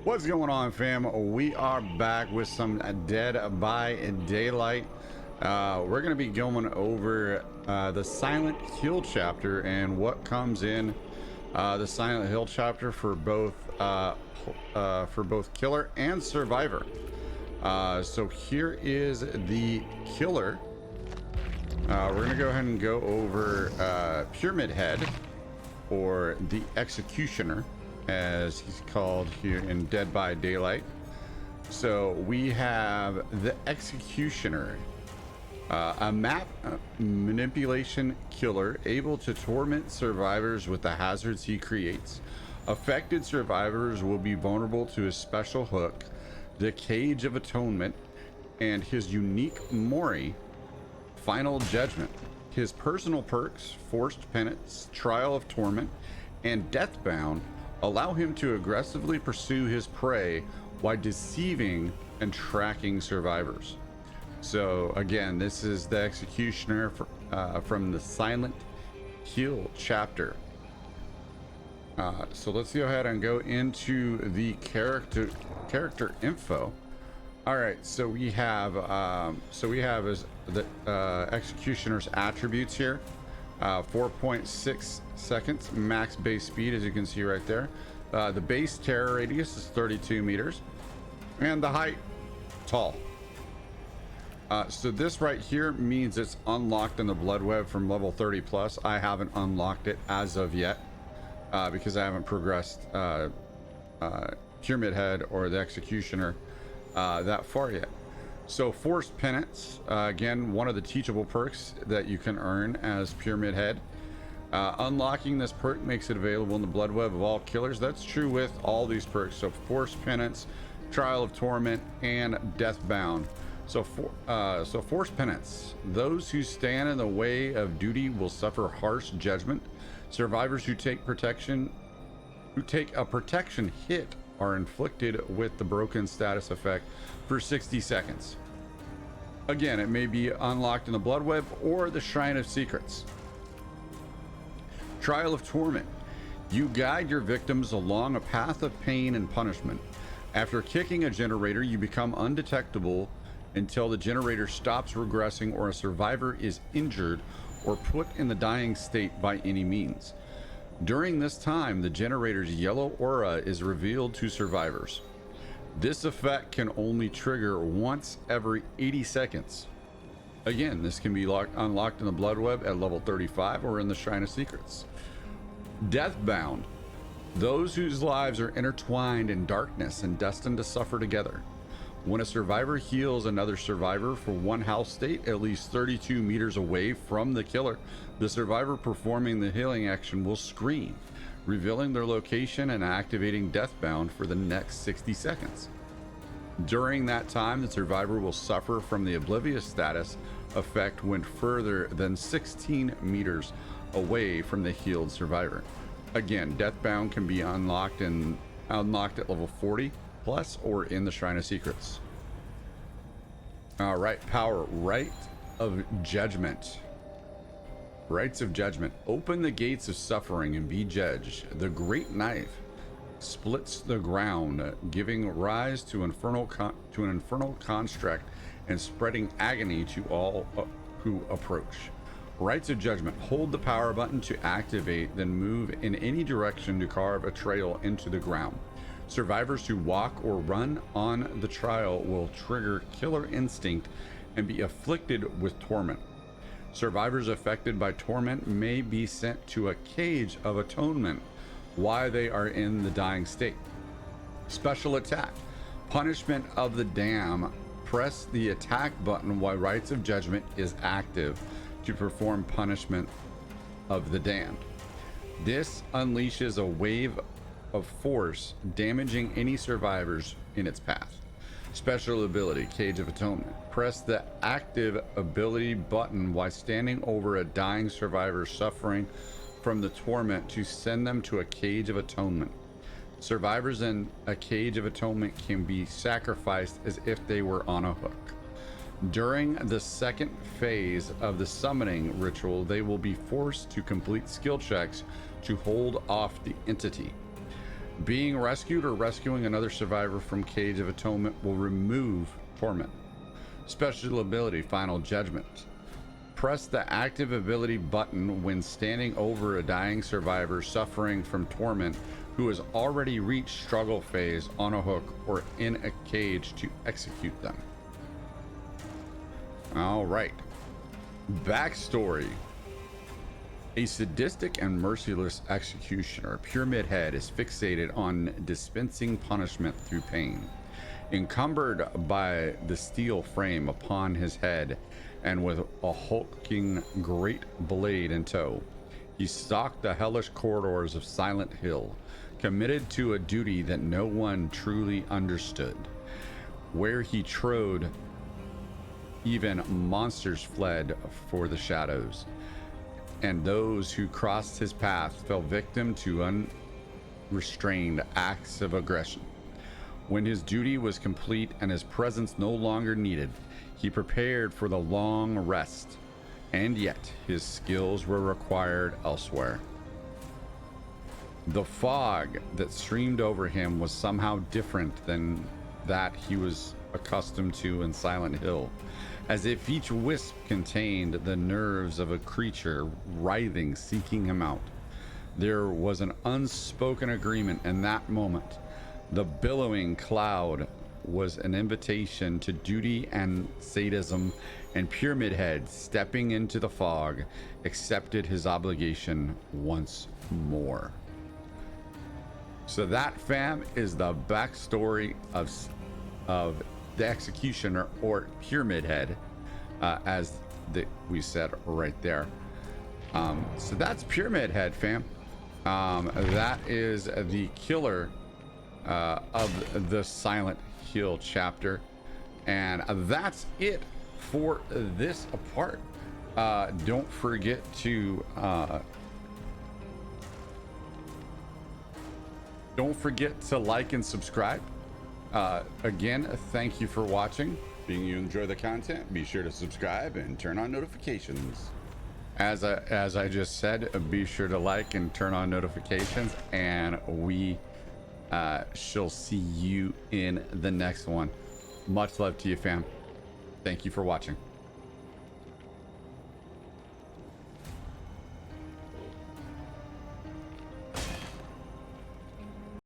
What's going on, fam? We are back with some Dead by Daylight. We're going to be going over the Silent Hill chapter and what comes in the Silent Hill chapter for both killer and survivor. So here is the killer. We're going to go ahead and go over Pyramid Head, or the Executioner, as he's called here in Dead by Daylight. So we have the Executioner, a map manipulation killer able to torment survivors with the hazards he creates. Affected survivors will be vulnerable to his special hook, the Cage of Atonement, and his unique Mori, Final Judgment. His personal perks, Forced Penance, Trial of Torment, and Deathbound allow him to aggressively pursue his prey while deceiving and tracking survivors. So again, this is the Executioner from the Silent Hill chapter. So let's go ahead and go into the character info. All right, so we have is the Executioner's attributes here. 4.6 seconds max base speed, as you can see right there. The base terror radius is 32 meters, and the height, tall. So this right here means it's unlocked in the Blood Web from level 30 plus. I haven't unlocked it as of yet because I haven't progressed Pyramid Head or the Executioner that far yet. So Forced Penance, again, one of the teachable perks that you can earn as Pyramid Head. Unlocking this perk makes it available in the Blood Web of all killers. That's true with all these perks. So Forced Penance, Trial of Torment, and Deathbound. So Forced Penance. Those who stand in the way of duty will suffer harsh judgment. Survivors who take a protection hit are inflicted with the broken status effect for 60 seconds. Again, it may be unlocked in the Blood Web or the Shrine of Secrets. Trial of Torment. You guide your victims along a path of pain and punishment. After kicking a generator, you become undetectable until the generator stops regressing or a survivor is injured or put in the dying state by any means. During this time, the generator's yellow aura is revealed to survivors. This effect can only trigger once every 80 seconds. Again, this can be unlocked in the Blood Web at level 35 or in the Shrine of Secrets. Deathbound. Those whose lives are intertwined in darkness and destined to suffer together. When a survivor heals another survivor for one health state at least 32 meters away from the killer, the survivor performing the healing action will scream, revealing their location and activating Deathbound for the next 60 seconds. During that time, the survivor will suffer from the Oblivious status effect when further than 16 meters away from the healed survivor. Again, Deathbound can be unlocked at level 40 plus or in the Shrine of Secrets. All right, power, Right of Judgment. Rights of Judgment. Open the gates of suffering and be judged. The great knife splits the ground, giving rise to an infernal construct and spreading agony to all who approach. Rights of Judgment. Hold the power button to activate, then move in any direction to carve a trail into the ground. Survivors who walk or run on the trail will trigger Killer Instinct and be afflicted with torment. Survivors affected by torment may be sent to a Cage of Atonement while they are in the dying state. Special attack. Punishment of the Damned. Press the attack button while Rights of Judgment is active to perform punishment of the damned. This unleashes a wave of force, damaging any survivors in its path. Special ability, Cage of Atonement. Press the active ability button while standing over a dying survivor suffering from the torment to send them to a Cage of Atonement. Survivors in a Cage of Atonement can be sacrificed as if they were on a hook. During the second phase of the summoning ritual, they will be forced to complete skill checks to hold off the entity. Being rescued or rescuing another survivor from Cage of Atonement will remove Torment. Special ability, Final Judgment. Press the active ability button when standing over a dying survivor suffering from Torment who has already reached struggle phase on a hook or in a cage to execute them. All right. Backstory. A sadistic and merciless executioner, Pyramid Head is fixated on dispensing punishment through pain. Encumbered by the steel frame upon his head and with a hulking great blade in tow, he stalked the hellish corridors of Silent Hill, committed to a duty that no one truly understood. Where he trod, even monsters fled for the shadows, and those who crossed his path fell victim to unrestrained acts of aggression. When his duty was complete and his presence no longer needed, he prepared for the long rest, and yet his skills were required elsewhere. The fog that streamed over him was somehow different than that he was accustomed to in Silent Hill, as if each wisp contained the nerves of a creature writhing, seeking him out. There was an unspoken agreement in that moment. The billowing cloud was an invitation to duty and sadism, and Pyramid Head, stepping into the fog, accepted his obligation once more. So that, fam, is the backstory of the executioner, or Pyramid Head, as we said right there. So that's Pyramid Head, fam. That is the killer of the Silent Hill chapter, and that's it for this part. Don't forget to like and subscribe. Again, thank you for watching. Being you enjoy the content, be sure to subscribe and turn on notifications. As I just said, be sure to like and turn on notifications, and we shall see you in the next one. Much love to you, fam. Thank you for watching.